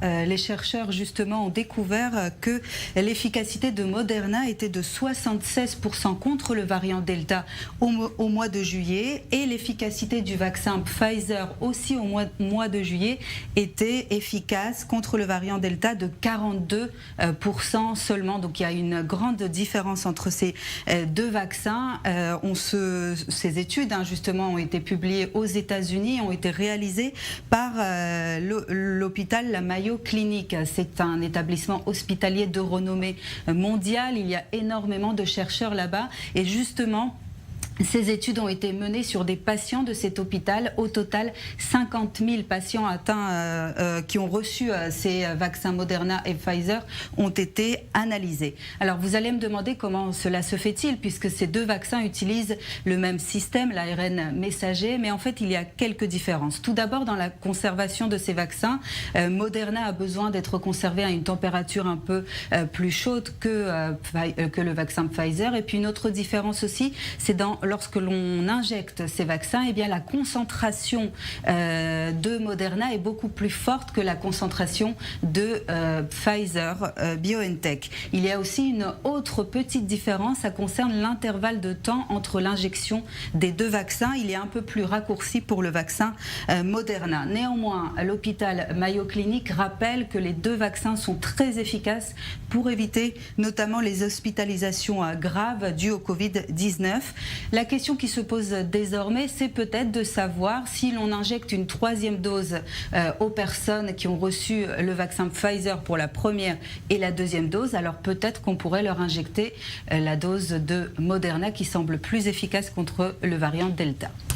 Les chercheurs justement ont découvert que l'efficacité de Moderna était de 76% contre le variant Delta au mois de juillet et l'efficacité du vaccin Pfizer aussi au mois de juillet était efficace contre le variant Delta de 42% seulement. Donc il y a une grande différence entre ces deux vaccins. Ces études justement ont été publiées aux États-Unis, ont été réalisées par l'hôpital La Mayo Clinique. C'est un établissement hospitalier de renommée mondiale. Il y a énormément de chercheurs là-bas et justement, ces études ont été menées sur des patients de cet hôpital. Au total, 50 000 patients atteints qui ont reçu ces vaccins Moderna et Pfizer ont été analysés. Alors vous allez me demander comment cela se fait-il, puisque ces deux vaccins utilisent le même système, l'ARN messager, mais en fait il y a quelques différences. Tout d'abord, dans la conservation de ces vaccins, Moderna a besoin d'être conservé à une température un peu plus chaude que le vaccin Pfizer. Et puis une autre différence aussi, c'est lorsque l'on injecte ces vaccins, eh bien, la concentration de Moderna est beaucoup plus forte que la concentration de Pfizer BioNTech. Il y a aussi une autre petite différence, ça concerne l'intervalle de temps entre l'injection des deux vaccins. Il est un peu plus raccourci pour le vaccin Moderna. Néanmoins, l'hôpital Mayo Clinic rappelle que les deux vaccins sont très efficaces pour éviter notamment les hospitalisations graves dues au Covid-19. La question qui se pose désormais, c'est peut-être de savoir si l'on injecte une troisième dose aux personnes qui ont reçu le vaccin Pfizer pour la première et la deuxième dose, alors peut-être qu'on pourrait leur injecter la dose de Moderna qui semble plus efficace contre le variant Delta.